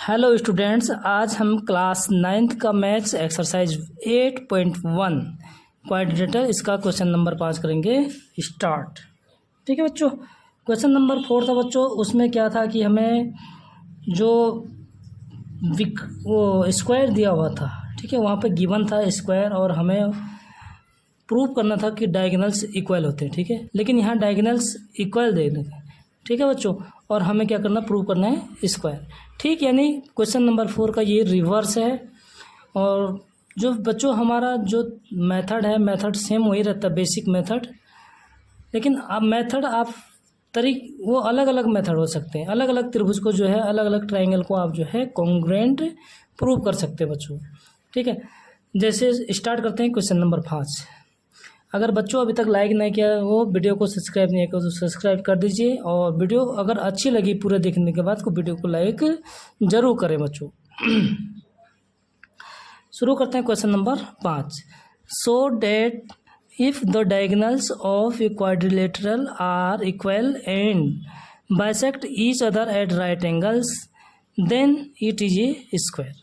Hello students, आज हम class 9th का मैथ्स एक्सरसाइज 8.1 क्वाड्रिलेटरल इसका क्वेश्चन नंबर 5 करेंगे स्टार्ट। ठीक है बच्चों। क्वेश्चन नंबर 4 था बच्चों, उसमें क्या था कि हमें जो वो स्क्वायर दिया हुआ था, ठीक है, वहाँ पे गिवन था स्क्वायर और हमें प्रूव करना था कि डायगोनल्स इक्वल होते हैं। ठीक है, लेकिन यहाँ डायगोनल्स इक्वल दे रहे थे। ठीक है बच्चों, और हमें क्या करना, प्रूव करना है स्क्वायर। ठीक, यानी क्वेश्चन नंबर 4 का ये रिवर्स है। और जो बच्चों हमारा जो मेथड है, मेथड सेम वही रहता है, बेसिक मेथड, लेकिन अब मेथड आप वो अलग अलग मेथड हो सकते हैं। अलग अलग त्रिभुज को जो है, अलग अलग ट्राइंगल को आप जो है कॉन्ग्रुएंट प्रूव कर सकते हैं बच्चों। ठीक है, जैसे स्टार्ट करते हैं क्वेश्चन नंबर 5। अगर बच्चों अभी तक लाइक नहीं किया वो वीडियो को सब्सक्राइब नहीं किया तो सब्सक्राइब कर दीजिए, और वीडियो अगर अच्छी लगी पूरे देखने के बाद को वीडियो को लाइक ज़रूर करें बच्चों। शुरू करते हैं question number 5। So that if the diagonals of a quadrilateral are equal and bisect each other at right angles then it is a square.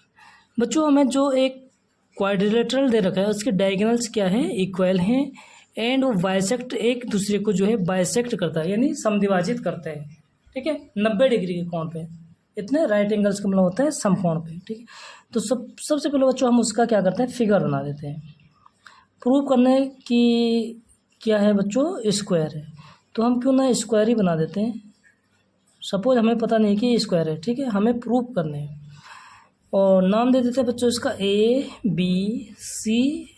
बच्चों हमें जो एक क्वाड्रिलेटरल दे रखा है उसके डायगोनल्स क्या है, इक्वल हैं, एंड वो बाइसेक्ट एक दूसरे को जो है बाइसेक्ट करता है, यानी समद्विभाजित करता है। ठीक है, 90 डिग्री के कोण पे, इतने राइट एंगल्स का मतलब होता है समकोण पे। ठीक है, तो सबसे पहले बच्चों हम उसका क्या करते हैं, फिगर बना देते हैं। प्रूव करने की क्या है बच्चों, स्क्वायर है, तो हम क्यों ना स्क्वायर ही बना देते हैं। सपोज हमें पता नहीं कि स्क्वायर है, ठीक है, हमें प्रूव करने हैं, और नाम दे देते हैं बच्चों इसका ABC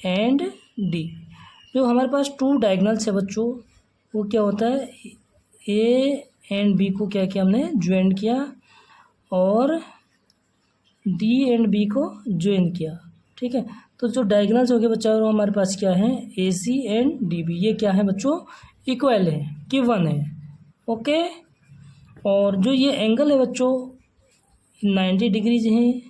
एंड D। जो हमारे पास 2 डायगोनल्स है बच्चों, वो क्या होता है, A एंड B को क्या किया हमने, ज्वाइन किया, और D एंड B को ज्वाइन किया। ठीक है, तो जो डायगोनल्स हो गए बच्चों वो हमारे पास क्या है, AC एंड DB, ये क्या है बच्चों, इक्वल है, गिवन है। ओके, और जो ये एंगल है बच्चों 90 डिग्रीज हैं,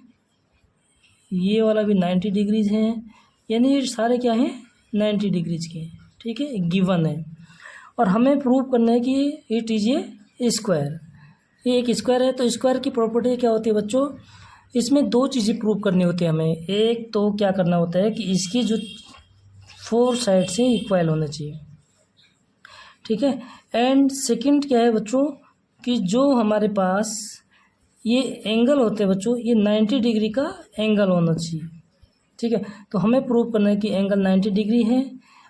ये वाला भी 90 डिग्रीज है, यानी ये सारे क्या हैं 90 डिग्रीज के। ठीक है, गिवन है, और हमें प्रूव करना है कि इट इज ए स्क्वायर। ये एक स्क्वायर है, तो स्क्वायर की प्रॉपर्टी क्या होती है बच्चों, इसमें 2 चीज़ें प्रूव करनी होती है हमें। एक तो क्या करना होता है कि इसकी जो 4 साइड से इक्वल होना चाहिए। ठीक है, एंड सेकंड क्या है बच्चों कि जो हमारे पास ये एंगल होते हैं बच्चों, ये 90 डिग्री का एंगल होना चाहिए। ठीक है, तो हमें प्रूव करना है कि एंगल 90 डिग्री है।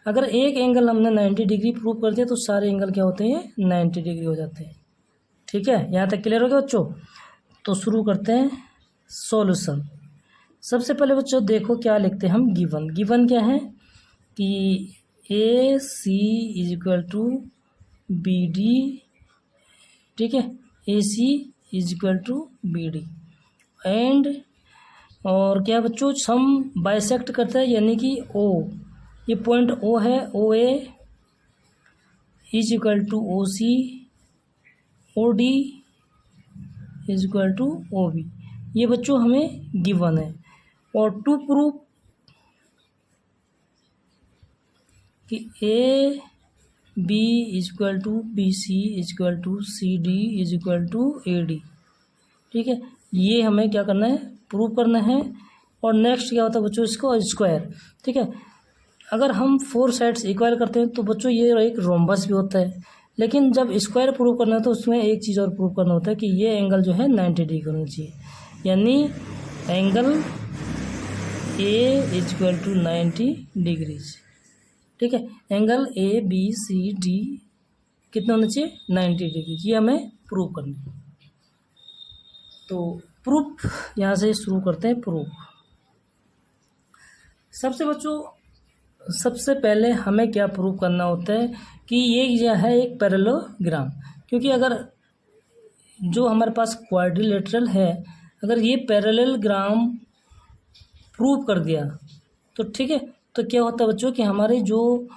अगर एक एंगल हमने 90 डिग्री प्रूव कर दिया तो सारे एंगल क्या होते हैं, 90 डिग्री हो जाते हैं। ठीक है, यहाँ तक क्लियर हो गया बच्चों। तो शुरू करते हैं सॉल्यूशन। सबसे पहले बच्चों देखो क्या लिखते हैं हम, गिवन क्या है कि AC is equal to BD। ठीक है, AC is equal to BD, and और क्या बच्चों, सम बाइसेक्ट करता है, यानी कि O, ये पॉइंट O है, OA is equal to OC, OD is equal to OB। ये बच्चों हमें गिवन है। और टू प्रूव कि AB is equal to BC is equal to CD is equal to AD। ठीक है, ये हमें क्या करना है, प्रूव करना है। और नेक्स्ट क्या होता है बच्चों, इसको स्क्वायर। ठीक है, अगर हम 4 साइड्स इक्वल करते हैं तो बच्चों ये एक रोम्बस भी होता है, लेकिन जब स्क्वायर प्रूव करना है तो उसमें एक चीज़ और प्रूव करना होता है कि ये एंगल जो है 90 डिग्री होना चाहिए, यानी angle A is equal to 90 degrees. ठीक है, एंगल ABCD कितना होना चाहिए, 90 डिग्री, ये हमें प्रूव करना है। तो प्रूफ यहाँ से शुरू करते हैं। प्रूफ सबसे पहले हमें क्या प्रूव करना होता है कि ये जो है एक पैरेललोग्राम, क्योंकि अगर जो हमारे पास क्वाड्रिलेटरल है, अगर ये पैरेललोग्राम प्रूव कर दिया तो ठीक है, तो क्या होता है बच्चों कि हमारे जो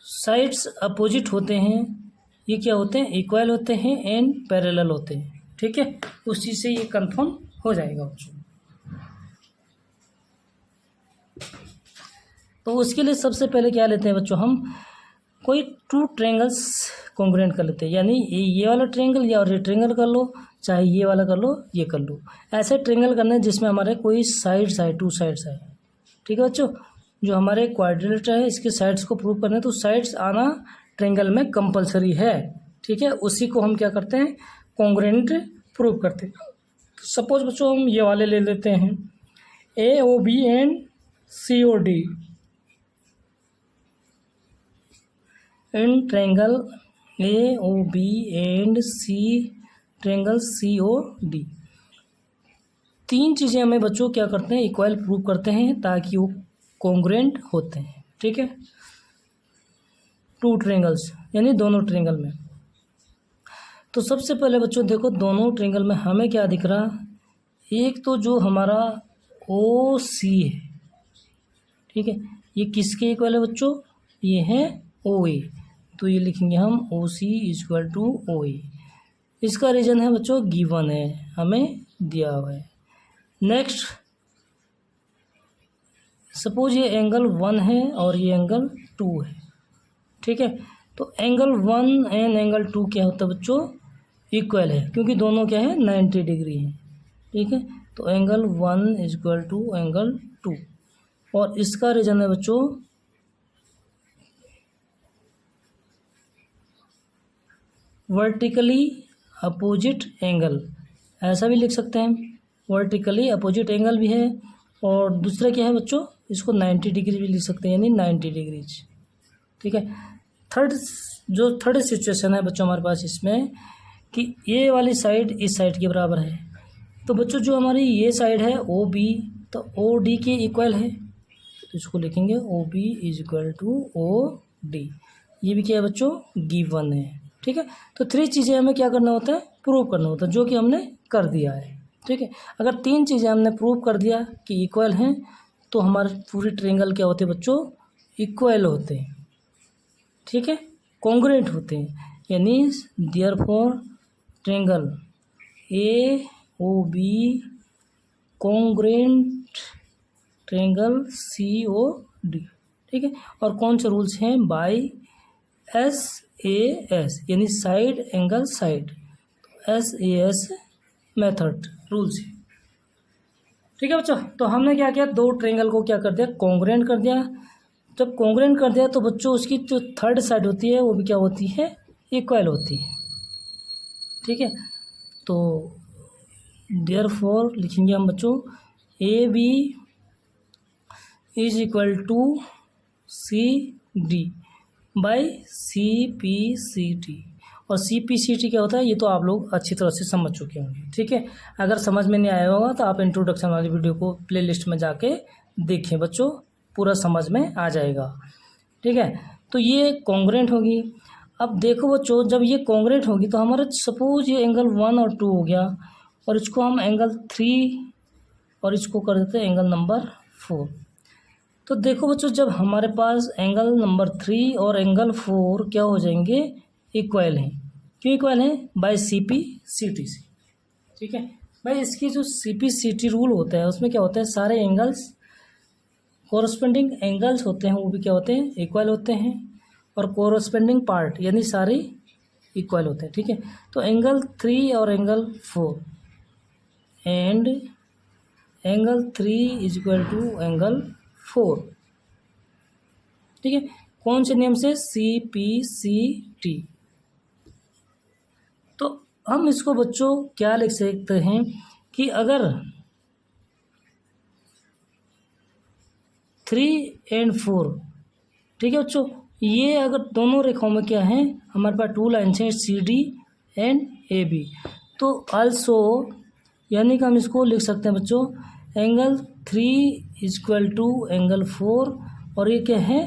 साइड्स अपोजिट होते हैं ये क्या होते हैं, इक्वल होते हैं एंड पैरेलल होते हैं। ठीक है, उस चीज़ से ये कंफर्म हो जाएगा बच्चों। तो उसके लिए सबसे पहले क्या लेते हैं बच्चों, हम कोई 2 ट्रायंगल्स कॉन्ग्रुएंट कर लेते हैं, यानी ये वाला ट्रायंगल या और ये ट्रायंगल कर लो, चाहे ये वाला कर लो, ये कर लो। ऐसे ट्रेंगल करना है जिसमें हमारे कोई टू साइड्स आए। ठीक है बच्चों, जो हमारे क्वाड्रिलेटरल है इसके साइड्स को प्रूव करना है तो साइड्स आना ट्रेंगल में कंपलसरी है। ठीक है, उसी को हम क्या करते हैं, कॉन्ग्रुएंट प्रूव करते हैं। सपोज बच्चों हम ये वाले ले लेते हैं, A O B and C O D in triangle A O B and C triangle C O D. तीन चीज़ें हमें बच्चों क्या करते हैं, इक्वल प्रूव करते हैं ताकि वो कॉन्ग्रुएंट होते हैं। ठीक है, टू ट्रेंगल्स यानी दोनों ट्रेंगल में। तो सबसे पहले बच्चों देखो, दोनों ट्रेंगल में हमें क्या दिख रहा, एक तो जो हमारा ओ सी है, ठीक है, ये किसके इक्वल है बच्चों, ये है ओ ए, तो ये लिखेंगे हम ओ सी इक्वल टू ओ ए। इसका रीजन है बच्चों गिवन है, हमें दिया हुआ है। नेक्स्ट सपोज ये एंगल 1 है और ये एंगल 2 है। ठीक है, तो एंगल 1 एंड एंगल 2 क्या होता है बच्चों, इक्वल है, क्योंकि दोनों क्या है 90 डिग्री है। ठीक है, तो एंगल 1 इक्वल टू एंगल 2, और इसका रीजन है बच्चों वर्टिकली अपोजिट एंगल, ऐसा भी लिख सकते हैं, वर्टिकली अपोजिट एंगल भी है, और दूसरा क्या है बच्चों, इसको 90 डिग्री भी लिख सकते हैं, यानी 90 डिग्रीज। ठीक है, थर्ड सिचुएशन है बच्चों हमारे पास इसमें कि ये वाली साइड इस साइड के बराबर है। तो बच्चों जो हमारी ये साइड है ओ बी, तो ओ डी के इक्वल है, तो इसको लिखेंगे O B is equal to O D. ये भी क्या है बच्चों, गिवन है। ठीक है, तो 3 चीज़ें हमें क्या करना होता है, प्रूव करना होता है, जो कि हमने कर दिया है। ठीक है, अगर 3 चीज़ें हमने प्रूव कर दिया कि इक्वल हैं तो हमारे पूरी ट्रेंगल क्या होते हैं बच्चों, इक्वल होते हैं। ठीक है, कॉन्ग्रुएंट होते हैं, यानी therefore triangle A O B congruent triangle C O D. ठीक है, और कौन से रूल्स हैं, बाई एस ए एस यानी side angle side, S A S method rules है। ठीक है बच्चों, तो हमने क्या किया, 2 ट्रेंगल को क्या कर दिया, कॉन्ग्रुएंट कर दिया। जब कॉन्ग्रुएंट कर दिया तो बच्चों उसकी जो थर्ड साइड होती है वो भी क्या होती है, इक्वल होती है। ठीक है, तो देयरफॉर लिखेंगे हम बच्चों A B is equal to C D by C P C T. और सी पी सी टी क्या होता है ये तो आप लोग अच्छी तरह से समझ चुके होंगे। ठीक है, अगर समझ में नहीं आया होगा तो आप इंट्रोडक्शन वाली वीडियो को प्लेलिस्ट में जाके देखें बच्चों, पूरा समझ में आ जाएगा। ठीक है, तो ये कॉन्ग्रुएंट होगी। अब देखो बच्चों, जब ये कॉन्ग्रुएंट होगी तो हमारा सपोज ये एंगल 1 और 2 हो गया, और इसको हम एंगल 3 और इसको कर देते हैं एंगल नंबर 4। तो देखो बच्चों, जब हमारे पास एंगल नंबर 3 और एंगल 4 क्या हो जाएंगे, इक्वल हैं। क्यों इक्वल हैं, by C P C T से। ठीक है भाई, इसकी जो C P C T rule होता है उसमें क्या होता है, सारे एंगल्स कोरस्पेंडिंग एंगल्स होते हैं वो भी क्या होते हैं, इक्वल होते हैं, और कोरस्पेंडिंग पार्ट यानी सारे इक्वल होते हैं। ठीक है, तो एंगल 3 और angle 4 and angle 3 is equal to angle 4। ठीक है, कौन से नियम से, सी पी सी टी। तो हम इसको बच्चों क्या लिख सकते हैं कि अगर 3 और 4, ठीक है बच्चों, ये अगर दोनों रेखाओं में क्या है, हमारे पास 2 लाइन्स हैं C D and A B, तो आल्सो यानी कि हम इसको लिख सकते हैं बच्चों एंगल 3 इक्वल टू एंगल 4, और ये क्या है,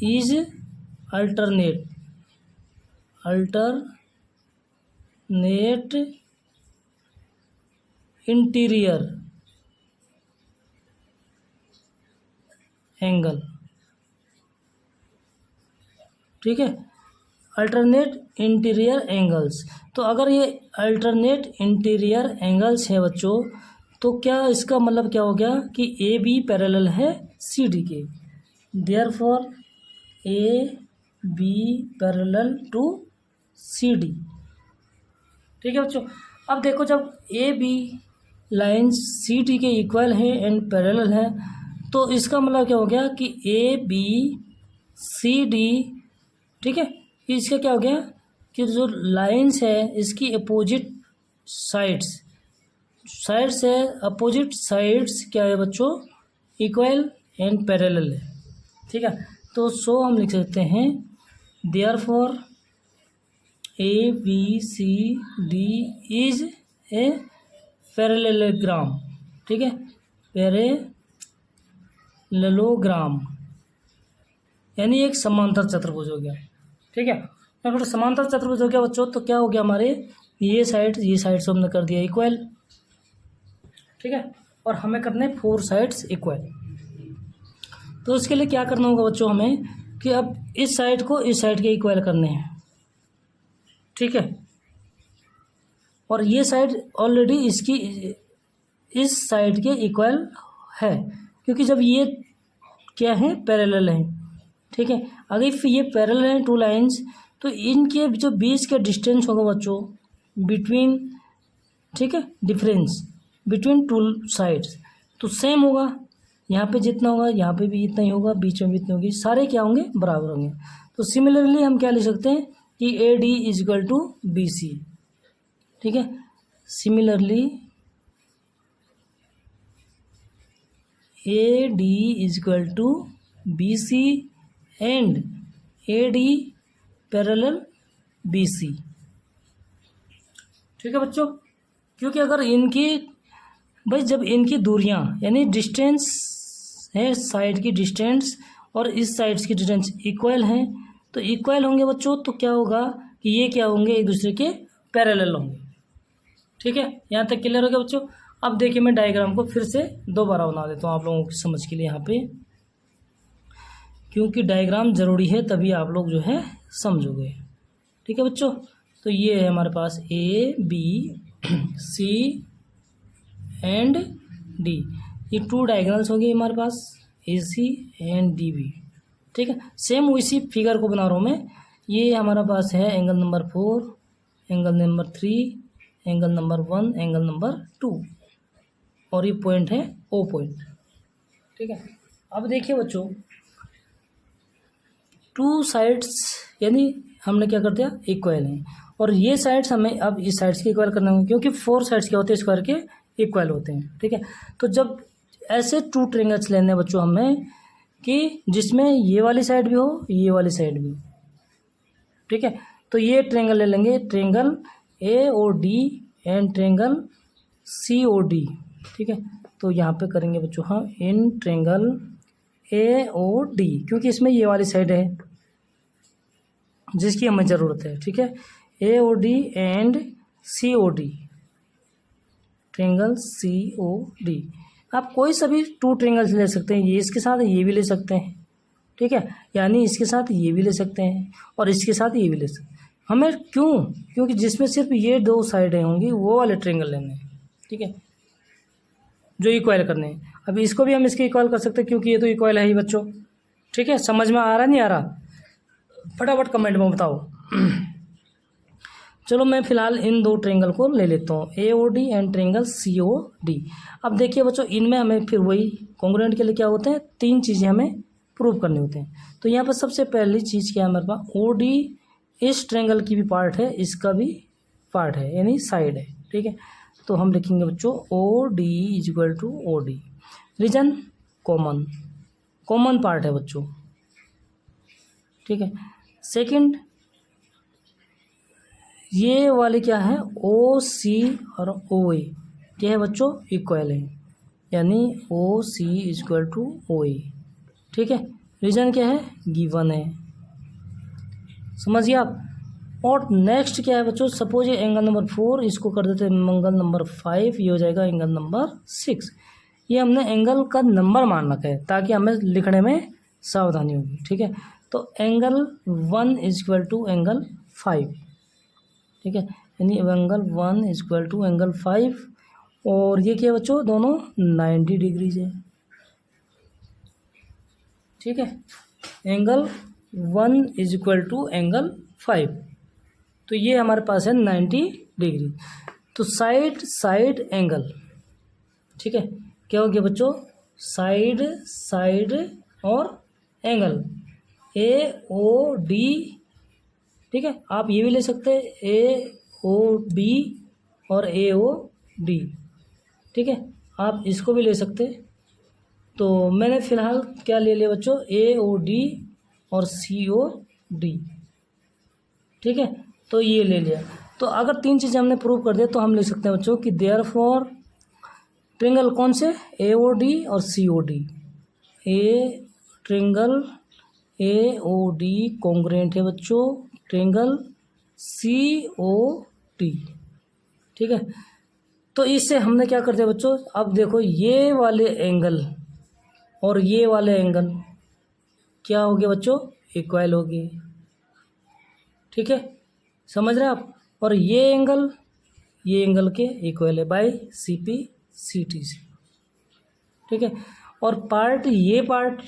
इज अल्टरनेट इंटीरियर एंगल। ठीक है, अल्टरनेट इंटीरियर एंगल्स। तो अगर ये अल्टरनेट इंटीरियर एंगल्स है बच्चों, तो क्या इसका मतलब क्या हो गया कि ए बी पैरेलल है सी डी के, therefore A B parallel to C D. ठीक है बच्चों, अब देखो जब A B line C D के इक्वल है एंड पैरेलल है, तो इसका मतलब क्या हो गया कि ए बी सी डी, ठीक है, इसका क्या हो गया कि जो लाइंस है इसकी अपोजिट साइड्स, साइड्स है अपोजिट साइड्स क्या है बच्चों, इक्वल एंड पैरेलल है, ठीक है। तो सो हम लिख सकते हैं therefore A B C D is a parallelogram, ठीक है, पैरेललोग्राम यानी एक समांतर चतुर्भुज हो गया, ठीक है। अगर समांतर चतुर्भुज हो गया बच्चों तो क्या हो गया, हमारे ये साइड्स हमने कर दिया इक्वल, ठीक है, और हमें करने 4 साइड्स इक्वल। तो इसके लिए क्या करना होगा बच्चों हमें कि अब इस साइड को इस साइड के इक्वल करने हैं, ठीक है, और ये साइड ऑलरेडी इसकी इस साइड के इक्वल है, क्योंकि जब ये क्या है पैरेलल है, ठीक है। अगर इफ ये पैरेलल है टू लाइंस तो इनके जो बीच का डिस्टेंस होगा बच्चों बिटवीन, ठीक है, डिफरेंस बिटवीन टू साइड्स तो सेम होगा, यहाँ पे जितना होगा यहाँ पे भी इतना ही होगा, बीच में भी इतनी होगी, सारे क्या होंगे बराबर होंगे। तो सिमिलरली हम क्या लिख सकते हैं कि A D is equal to B C, ठीक है, similarly A D is equal to B C and A D parallel B C, ठीक है बच्चों। क्योंकि अगर इनकी भाई जब इनकी दूरियां यानी डिस्टेंस है, साइड की डिस्टेंस और इस साइड्स की डिस्टेंस इक्वल हैं तो इक्वल होंगे बच्चों, तो क्या होगा कि ये क्या होंगे एक दूसरे के पैरेलल होंगे, ठीक है। यहाँ तक क्लियर हो गया बच्चों। अब देखिए मैं डायग्राम को फिर से दोबारा बना देता हूँ आप लोगों की समझ के लिए यहाँ पे, क्योंकि डायग्राम ज़रूरी है तभी आप लोग जो है समझोगे, ठीक है बच्चों। तो ये है हमारे पास A B C and D, ये 2 डायगोनल्स हो गए हमारे पास A C and D B, ठीक है। सेम उसी फिगर को बना रहा हूँ मैं, ये हमारा पास है angle number 4, angle number 3, angle number 1, angle number 2 और ये पॉइंट है ओ पॉइंट, ठीक है। अब देखिए बच्चों 2 साइड्स यानी हमने क्या कर दिया इक्वल हैं, और ये साइड्स हमें अब इस साइड्स के इक्वल करना होंगे क्योंकि 4 साइड्स क्या होते हैं स्क्वायर के इक्वल होते हैं, ठीक है। तो जब ऐसे 2 ट्रायंगल्स लेने हैं बच्चों हमें कि जिसमें ये वाली साइड भी हो ये वाली साइड भी, ठीक है। तो ये ट्रायंगल ले लेंगे, triangle A O D and triangle C O D, ठीक है। तो यहाँ पे करेंगे बच्चों हम in triangle A O D, क्योंकि इसमें ये वाली साइड है जिसकी हमें ज़रूरत है, ठीक है। A O D and C O D, triangle C O D. आप कोई सा भी 2 ट्रायंगल्स ले सकते हैं, ये इसके साथ ये भी ले सकते हैं, ठीक है, यानी इसके साथ ये भी ले सकते हैं और इसके साथ ये भी ले सकते हैं। हमें क्यों, क्योंकि जिसमें सिर्फ ये 2 साइडें होंगी वो वाले ट्रायंगल लेने हैं, ठीक है, जो इक्वल करने हैं। अब इसको भी हम इसके इक्वल कर सकते हैं क्योंकि ये तो इक्वल है ही बच्चों, ठीक है। समझ में आ रहा नहीं आ रहा फटाफट कमेंट में बताओ। चलो मैं फिलहाल इन 2 ट्रायंगल को ले लेता हूँ, A O D and triangle C O D. अब देखिए बच्चों इनमें हमें फिर वही कॉन्ग्रुएंट के लिए क्या होते हैं 3 चीज़ें हमें प्रूव करनी होती हैं। तो यहाँ पर सबसे पहली चीज़ क्या है हमारे पास, ओ डी इस ट्रायंगल की भी पार्ट है, इसका भी पार्ट है यानी साइड है, ठीक है। तो हम लिखेंगे बच्चों O D is equal to O D, reason common part है बच्चों, ठीक है। सेकंड ये वाले क्या है ओ सी और ओ ए, क्या है बच्चों इक्वल है यानी ओ सी इज इक्वल टू ओ ए, ठीक है। रीजन क्या है गिवन है, समझिए आप। और नेक्स्ट क्या है बच्चों, सपोज ये एंगल नंबर 4 इसको कर देते हैं एंगल नंबर 5, ये हो जाएगा एंगल नंबर 6। ये हमने एंगल का नंबर मान रखा है ताकि हमें लिखने में सावधानी होगी, ठीक है। तो angle 1 is equal to angle 5, ठीक है, यानी angle 1 is equal to angle 5 और ये क्या है बच्चों दोनों 90 डिग्रीज है, ठीक है। Angle 1 is equal to angle 5, तो ये हमारे पास है 90 डिग्री। तो साइड साइड एंगल, ठीक है, क्या हो गया बच्चों, साइड साइड और एंगल ए ओ डी, ठीक है। आप ये भी ले सकते हैं ए ओ बी और ए ओ डी, ठीक है, आप इसको भी ले सकते हैं। तो मैंने फ़िलहाल क्या ले लिया बच्चों, ए ओ डी और सी ओ डी, ठीक है, तो ये ले लिया। तो अगर तीन चीज़ें हमने प्रूव कर दिया तो हम लिख सकते हैं बच्चों कि देयरफॉर ट्रिंगल कौन से, ए ओ डी और सी ओ डी, ए ट्रिंगल ए ओ डी कॉन्ग्रुएंट है बच्चों ट्रिंगल सी ओ डी, ठीक है। तो इससे हमने क्या कर दिया बच्चों, अब देखो ये वाले एंगल और ये वाले एंगल क्या हो गए बच्चों, इक्वल हो गए, ठीक है, समझ रहे हैं आप। और ये एंगल के इक्वल है by C P C T से, ठीक है। और पार्ट ये पार्ट,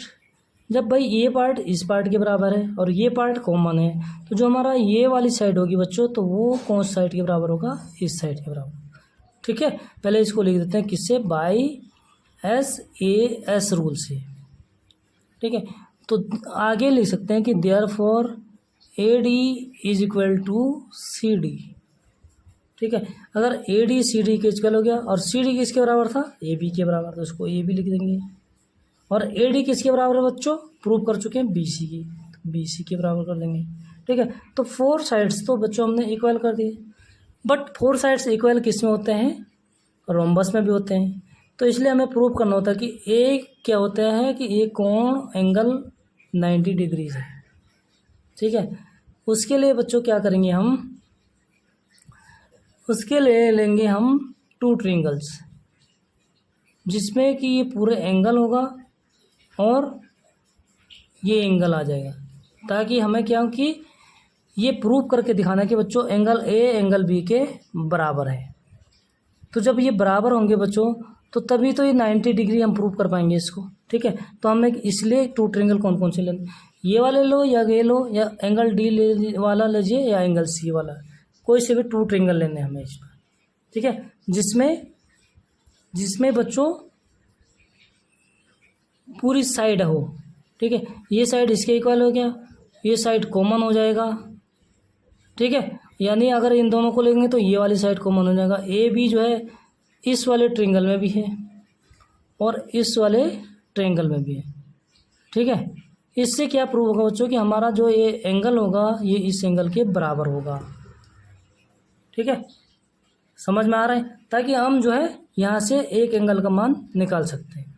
जब भाई ये पार्ट इस पार्ट के बराबर है और ये पार्ट कॉमन है, तो जो हमारा ये वाली साइड होगी बच्चों, तो वो कौन सी साइड के बराबर होगा, इस साइड के बराबर, ठीक है। पहले इसको लिख देते हैं किससे, by S A S rule से, ठीक है। तो आगे लिख सकते हैं कि therefore A D is equal to C D, ठीक है। अगर ए डी सी डी के इक्वल हो गया और सी डी किसके बराबर था, ए बी के बराबर, तो उसको ए बी लिख देंगे। और ए डी किसके बराबर है बच्चों, प्रूव कर चुके हैं बी सी की, बी सी के बराबर कर देंगे, ठीक है। तो फोर साइड्स तो बच्चों हमने इक्वल कर दिए, बट फोर साइड्स इक्वल किस में होते हैं, रोम्बस में भी होते हैं। तो इसलिए हमें प्रूव करना होता है कि ए क्या होता है कि ए कोण एंगल 90 डिग्रीज है, ठीक है। उसके लिए बच्चों क्या करेंगे हम, उसके लिए लेंगे हम टू ट्रिंगल्स, जिसमें कि ये पूरे एंगल होगा और ये एंगल आ जाएगा, ताकि हमें क्या हो कि ये प्रूव करके दिखाना है कि बच्चों एंगल ए एंगल बी के बराबर है। तो जब ये बराबर होंगे बच्चों, तो तभी तो ये 90 डिग्री हम प्रूव कर पाएंगे इसको, ठीक है। तो हमें इसलिए टू ट्रिंगल कौन कौन से लेंगे, ये वाले लो या ये लो, या एंगल डी वाला लीजिए या एंगल सी वाला, कोई से भी टू ट्रिंगल लेने हमें इसमें, ठीक है। जिसमें बच्चों पूरी साइड हो, ठीक है। ये साइड इसके इक्वल हो गया, ये साइड कॉमन हो जाएगा, ठीक है। यानी अगर इन दोनों को लेंगे तो ये वाली साइड कॉमन हो जाएगा। ए बी जो है इस वाले ट्रायंगल में भी है और इस वाले ट्रायंगल में भी है, ठीक है। इससे क्या प्रूव होगा बच्चों कि हमारा जो ये एंगल होगा ये इस एंगल के बराबर होगा, ठीक है। समझ में आ रहा है, ताकि हम जो है यहाँ से एक एंगल का मान निकाल सकते हैं,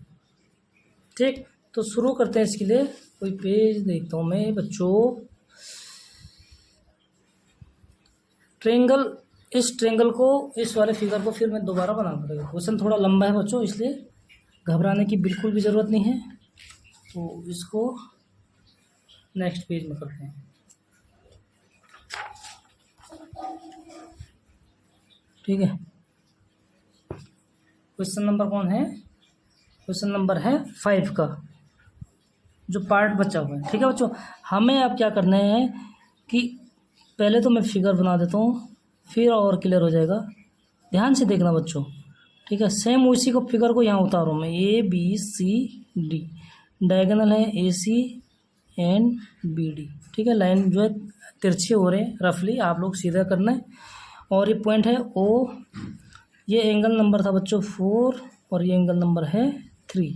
ठीक। तो शुरू करते हैं इसके लिए, कोई पेज देखता हूँ मैं बच्चों। ट्रायंगल, इस ट्रायंगल को, इस वाले फिगर को फिर मैं दोबारा बनाना पड़ेगा, क्वेश्चन थोड़ा लंबा है बच्चों, इसलिए घबराने की बिल्कुल भी ज़रूरत नहीं है। तो इसको नेक्स्ट पेज में करते हैं, ठीक है। क्वेश्चन नंबर कौन है, क्वेश्चन नंबर है 5 का जो पार्ट बचा हुआ है, ठीक है बच्चों। हमें अब क्या करना है कि पहले तो मैं फिगर बना देता हूँ, फिर और क्लियर हो जाएगा, ध्यान से देखना बच्चों, ठीक है। सेम उसी को फिगर को यहाँ उतारूँ मैं, A B C D, diagonal है A C and B D, ठीक है। लाइन जो है तिरछे हो रहे हैं रफली, आप लोग सीधा करना है। और ये पॉइंट है ओ, ये एंगल नंबर था बच्चों 4 और ये एंगल नंबर है 3,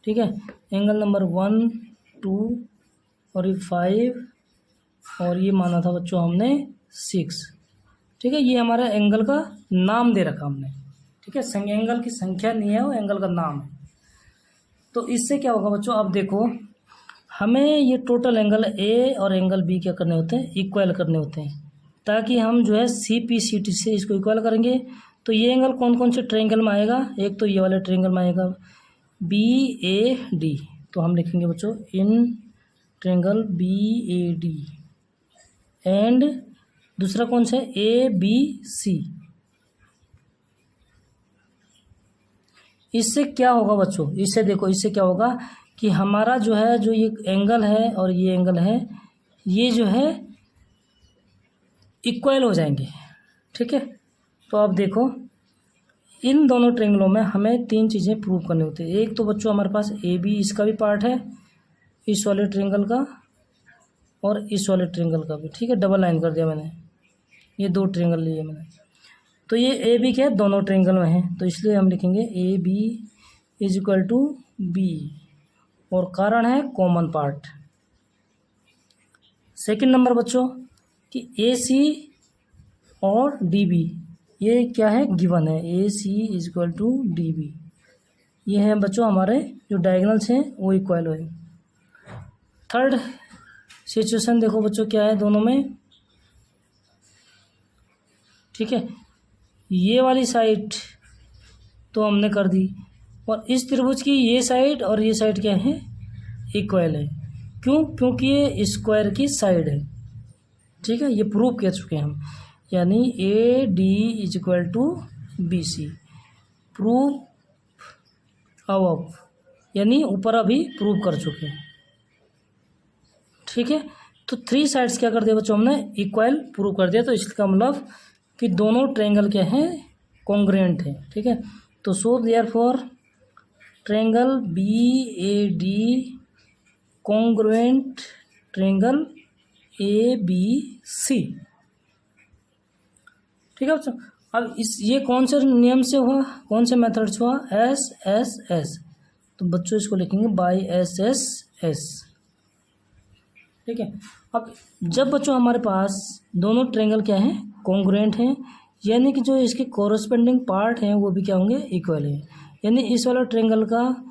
ठीक है। एंगल नंबर 1 2 और ये 5 और ये माना था बच्चों हमने 6, ठीक है। ये हमारा एंगल का नाम दे रखा हमने, ठीक है। एंगल की संख्या नहीं है, वो एंगल का नाम है। तो इससे क्या होगा बच्चों, अब देखो हमें ये टोटल एंगल ए और एंगल बी क्या करने होते हैं, इक्वल करने होते हैं, ताकि हम जो है सी पी सी टी से इसको इक्वल करेंगे। तो ये एंगल कौन कौन से ट्रायंगल में आएगा, एक तो ये वाले ट्रायंगल में आएगा बी ए डी, तो हम लिखेंगे बच्चों in triangle B A D, and दूसरा कौन सा है ए बी सी। इससे क्या होगा बच्चों, इससे देखो, इससे क्या होगा कि हमारा जो है, जो ये एंगल है और ये एंगल है, ये जो है इक्वल हो जाएंगे, ठीक है। तो अब देखो इन दोनों ट्रेंगलों में हमें 3 चीज़ें प्रूव करनी होती है। एक तो बच्चों हमारे पास ए बी इसका भी पार्ट है, इस वाले ट्रेंगल का और इस वाले ट्रेंगल का भी, ठीक है। डबल लाइन कर दिया मैंने, ये 2 ट्रेंगल लिए मैंने। तो ये ए बी क्या है, दोनों ट्रेंगल में है, तो इसलिए हम लिखेंगे A B is equal to B, और कारण है कॉमन पार्ट। सेकंड नंबर बच्चों कि ए सी और डी बी ये क्या है, गिवन है, A C is equal to D B. ये है बच्चों हमारे जो डायगोनल्स हैं वो इक्वल है। थर्ड सिचुएशन देखो बच्चों क्या है दोनों में, ठीक है। ये वाली साइड तो हमने कर दी, और इस त्रिभुज की ये साइड और ये साइड क्या है, इक्वल है। क्यों, क्योंकि ये स्क्वायर की साइड है, ठीक है। ये प्रूव कर चुके हैं हम, यानी A D is equal to B C, prove अब, यानी ऊपर अभी प्रूव कर चुके हैं, ठीक है। तो 3 साइड्स क्या कर दिया बच्चों हमने, इक्वल प्रूव कर दिया। तो इसका मतलब कि दोनों ट्रायंगल क्या हैं, कॉन्ग्रुएंट है, ठीक है। तो so therefore triangle B A D congruent triangle A B C, ठीक है बच्चों। अब ये कौन से नियम से हुआ, कौन से मेथड से हुआ, एस एस एस। तो बच्चों इसको लिखेंगे बाई एस एस एस, ठीक है। अब जब बच्चों हमारे पास दोनों ट्रायंगल क्या हैं, कॉन्ग्रुएंट हैं, यानी कि जो इसके कोरस्पेंडिंग पार्ट हैं वो भी क्या होंगे, इक्वल है। यानी इस वाला ट्रायंगल का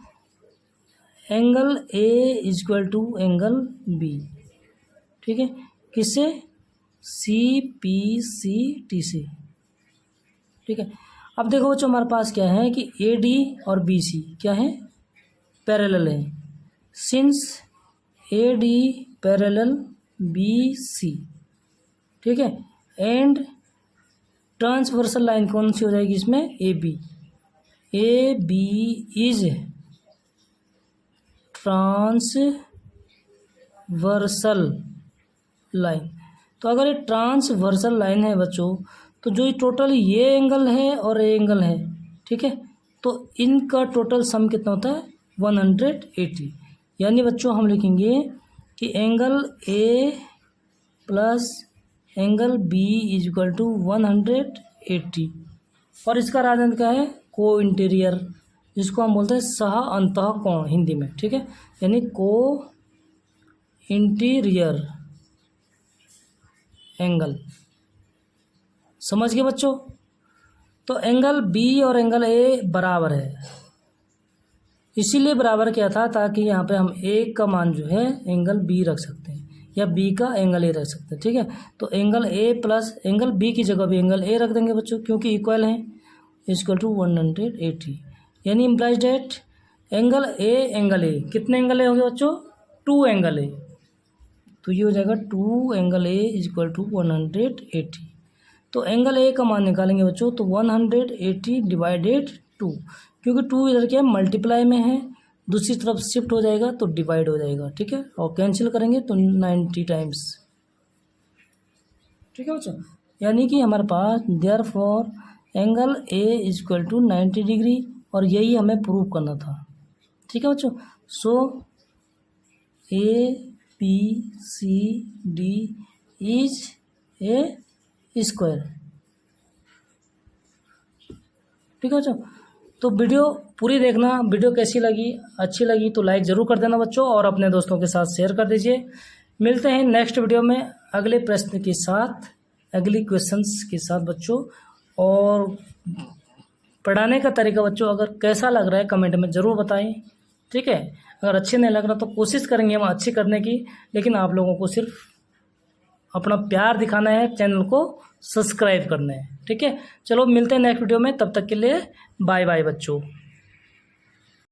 angle A is equal to angle B, ठीक है। किससे, सी पी सी टी से, ठीक है। अब देखो बच्चों हमारे पास क्या है कि ए डी और बी सी क्या है, पैरेलल है। Since A D parallel B C, ठीक है। एंड ट्रांसवर्सल लाइन कौन सी हो जाएगी इसमें, A B. A B is transversal line. तो अगर ये ट्रांसवर्सल लाइन है बच्चों, तो जो टोटल ये एंगल है और ये एंगल है, ठीक है, तो इनका टोटल सम कितना होता है, 180। यानी बच्चों हम लिखेंगे कि angle A plus angle B is equal to 180, और इसका राजन क्या है, को इंटीरियर, जिसको हम बोलते हैं सह अंतः कोण हिंदी में, ठीक है। यानी को इंटीरियर एंगल, समझ गए बच्चों। तो एंगल बी और एंगल ए बराबर है, इसीलिए बराबर क्या था, ताकि यहाँ पे हम ए का मान जो है एंगल बी रख सकते हैं, या बी का एंगल ए रख सकते हैं, ठीक है। तो angle A plus angle B की जगह भी एंगल ए रख देंगे बच्चों, क्योंकि इक्वल है, इक्वल टू 180। यानी implies that angle A angle A, कितने एंगल ए होंगे बच्चों, 2 एंगल ए। तो ये हो जाएगा 2 angle A is equal to 180। तो एंगल ए का मान निकालेंगे बच्चों, तो 180 डिवाइडेड 2, क्योंकि 2 इधर क्या मल्टीप्लाई में है, दूसरी तरफ शिफ्ट हो जाएगा तो डिवाइड हो जाएगा, ठीक है। और कैंसिल करेंगे तो 90 टाइम्स, ठीक है बच्चों। यानी कि हमारे पास therefore angle A is equal to 90 degree, और यही हमें प्रूव करना था, ठीक है बच्चों। So A B C D is a square, ठीक है बच्चों। तो वीडियो पूरी देखना, वीडियो कैसी लगी, अच्छी लगी तो लाइक ज़रूर कर देना बच्चों, और अपने दोस्तों के साथ शेयर कर दीजिए। मिलते हैं नेक्स्ट वीडियो में अगले प्रश्न के साथ, अगली क्वेश्चंस के साथ बच्चों। और पढ़ाने का तरीका बच्चों अगर कैसा लग रहा है कमेंट में ज़रूर बताएं, ठीक है। अगर अच्छे नहीं लग रहा तो कोशिश करेंगे हम अच्छी करने की, लेकिन आप लोगों को सिर्फ अपना प्यार दिखाना है, चैनल को सब्सक्राइब करना है, ठीक है। चलो मिलते हैं नेक्स्ट वीडियो में, तब तक के लिए बाय बाय बच्चों।